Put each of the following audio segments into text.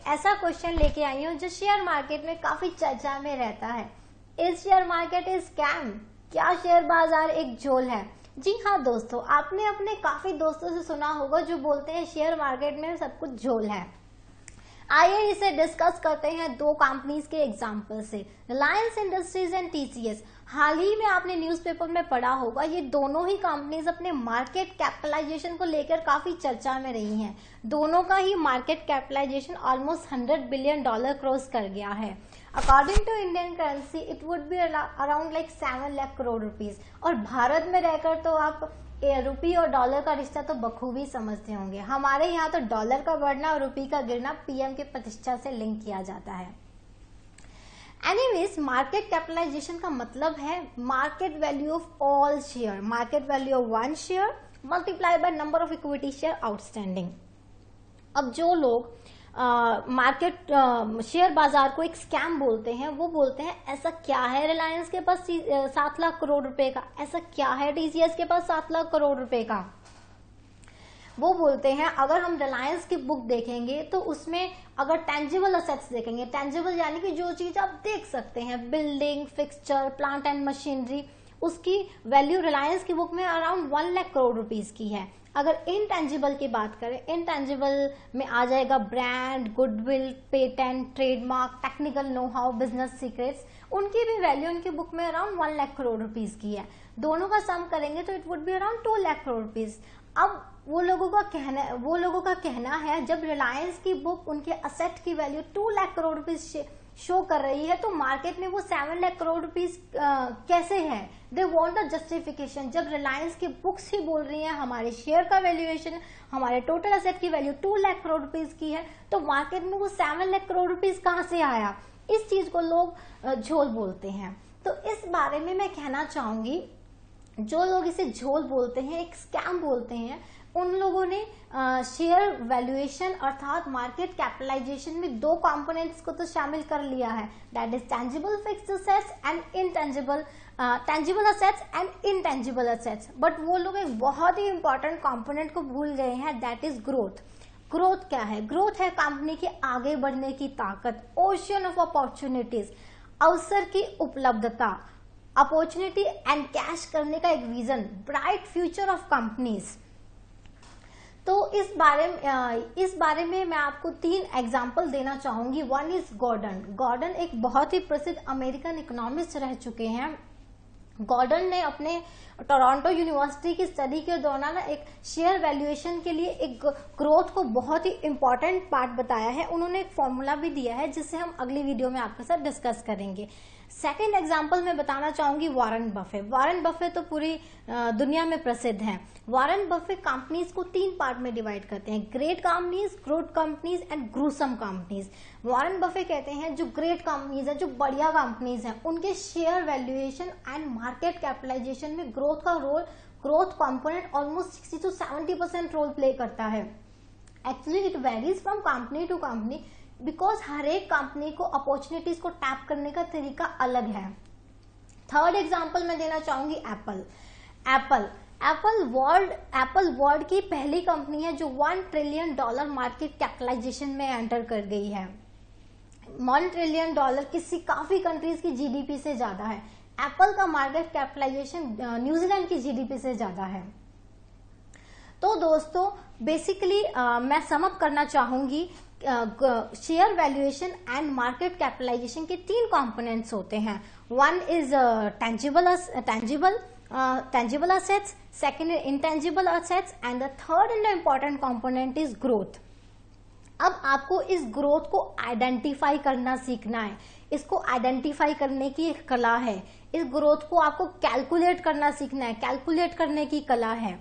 ऐसा क्वेश्चन लेके आई हूँ जो शेयर मार्केट में काफी चर्चा में रहता है। Is share market is scam? क्या शेयर बाजार एक झोल है? जी हाँ दोस्तों, आपने अपने काफी दोस्तों से सुना होगा जो बोलते हैं शेयर मार्केट में सब कुछ झोल है। आइए इसे डिस्कस करते हैं दो कंपनीज के एग्जांपल से, रिलायंस इंडस्ट्रीज एंड टीसीएस। हाल ही में आपने न्यूज़पेपर में पढ़ा होगा, ये दोनों ही कंपनीज अपने मार्केट कैपिटलाइजेशन को लेकर काफी चर्चा में रही हैं। दोनों का ही market capitalisation almost $100 billion cross कर गया है। According to Indian currency it would be around like 7 lakh crore rupees. और भारत में रहकर तो आप रुपये और डॉलर का रिश्ता तो बखूबी समझते होंगे। हमारे यहाँ तो डॉलर का बढ़ना और रुपये का गिरना पीएम के प्रतिष्ठा से लिंक किया जाता है। एनीवेज, मार्केट कैपिटलाइजेशन का मतलब है market value of all share, market value of one share multiply by number of equity share outstanding. अब जो लोग मार्केट शेयर बाजार को एक स्कैम बोलते हैं, वो बोलते हैं ऐसा क्या है रिलायंस के पास 7 लाख करोड़ रुपए का, ऐसा क्या है टीसीएस के पास 7 लाख करोड़ रुपए का। वो बोलते हैं अगर हम रिलायंस की बुक देखेंगे तो उसमें अगर टेंजिबल असेट्स देखेंगे, टेंजिबल यानी कि जो चीज आप देख सकते हैं, building, fixture, plant and machinery, उसकी वैल्यू रिलायंस की बुक में अराउंड 1 लाख करोड़ रुपीस की है। अगर इनटेंजिबल की बात करें, इनटेंजिबल में आ जाएगा brand, goodwill, patent, trademark, technical know how, business secrets, उनकी भी वैल्यू उनकी बुक में अराउंड 1 लाख करोड़ रुपीस की है। दोनों का सम करेंगे तो it would be around 2 lakh crore rupees. अब वो लोगों का कहना है जब रिलायंस की बुक उनके असेट की value 2 lakh crore rupees show कर रही है तो मार्केट में वो 7 लाख करोड़ रुपीस कैसे है? They want the justification. जब रिलायंस की बुक्स ही बोल रही हैं हमारे शेयर का वैल्यूएशन, हमारे टोटल असेट की वैल्यू 2 लाख करोड़ रुपीस की है, तो मार्केट में वो 7 लाख करोड़ रुपीस कहां से आया? इस चीज को लोग झोल बोलते हैं। तो इस बारे में मैं कहना चाहूंगी, जो लोग इसे झोल बोलते हैं, एक स्कैम बोलते हैं, उन लोगों ने शेयर वैल्यूएशन अर्थात मार्केट कैपिटलाइजेशन में दो कंपोनेंट्स को तो शामिल कर लिया है, that is tangible fixed assets and intangible, tangible assets and intangible assets. But वो लोग एक बहुत ही इंपॉर्टेंट कंपोनेंट को भूल गए हैं, दैट इज ग्रोथ। ग्रोथ क्या है? ग्रोथ है कंपनी के आगे बढ़ने की ताकत, ओशियन ऑफ अपॉर्चुनिटीज, अवसर की उपलब्धता, अपॉर्चुनिटी एंड कैश करने का एक vision, bright future of companies. तो इस बारे में मैं आपको 3 एग्जाम्पल देना चाहूंगी। One is Gordon. गॉर्डन एक बहुत ही प्रसिद्ध अमेरिकन इकोनॉमिस्ट रह चुके हैं। गॉर्डन ने अपने टोरंटो यूनिवर्सिटी की स्टडी के दौरान एक शेयर वैल्यूएशन के लिए एक ग्रोथ को बहुत ही इंपॉर्टेंट पार्ट बताया है। उन्होंने एक फॉर्मूला भी दिया है जिसे हम अगली वीडियो में आपके साथ डिस्कस करेंगे। सेकेंड एग्जाम्पल मैं बताना चाहूंगी वॉरेन बफे। वॉरेन बफे तो पूरी दुनिया में प्रसिद्ध हैं। वॉरेन बफे कंपनीज को 3 पार्ट में डिवाइड करते हैं, great companies, growth companies and gruesome companies. Warren Buffett कहते हैं जो ग्रेट कंपनीज है, जो बढ़िया कंपनीज हैं, उनके share valuation and market capitalisation में ग्रोथ का रोल, growth component almost 60 to 70% role play करता है। Actually it varies from company to company because हर एक कंपनी को अपॉर्चुनिटीज को टैप करने का तरीका अलग है। थर्ड एग्जांपल मैं देना चाहूंगी एप्पल। एप्पल वर्ल्ड की पहली कंपनी है जो $1 ट्रिलियन मार्केट कैपिटलाइजेशन में एंटर कर गई है। $1 ट्रिलियन काफी कंट्रीज की जीडीपी से ज्यादा है। एप्पल का मार्केट कैपिटलाइजेशन न्यूजीलैंड की जीडीपी से ज्यादा है। तो दोस्तों बेसिकली मैं समअप करना चाहूंगी, share valuation and market capitalisation के 3 कंपोनेंट्स होते हैं। One is tangible assets, second is intangible assets and the third and important component is growth. अब आपको इस ग्रोथ को आइडेंटिफाई करना सीखना है। इसको आइडेंटिफाई करने की एक कला है। इस ग्रोथ को आपको कैलकुलेट करना सीखना है, कैलकुलेट करने की कला है।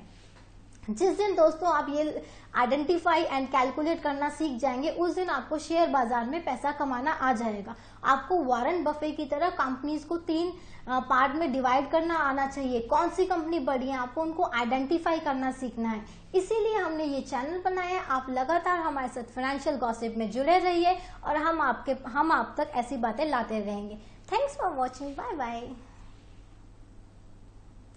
जिस दिन दोस्तों आप ये आइडेंटिफाई एंड कैलकुलेट करना सीख जाएंगे, उस दिन आपको शेयर बाजार में पैसा कमाना आ जाएगा। आपको वॉरेन बफे की तरह कंपनीज को 3 पार्ट में डिवाइड करना आना चाहिए। कौन सी कंपनी बड़ी है, आपको उनको आइडेंटिफाई करना सीखना है। इसीलिए हमने ये चैनल बनाया है। आप लगातार हमारे साथ फाइनेंशियल गॉसिप में जुड़े रहिए और हम आप तक ऐसी बातें लाते रहेंगे। Thanks for watching. Bye bye.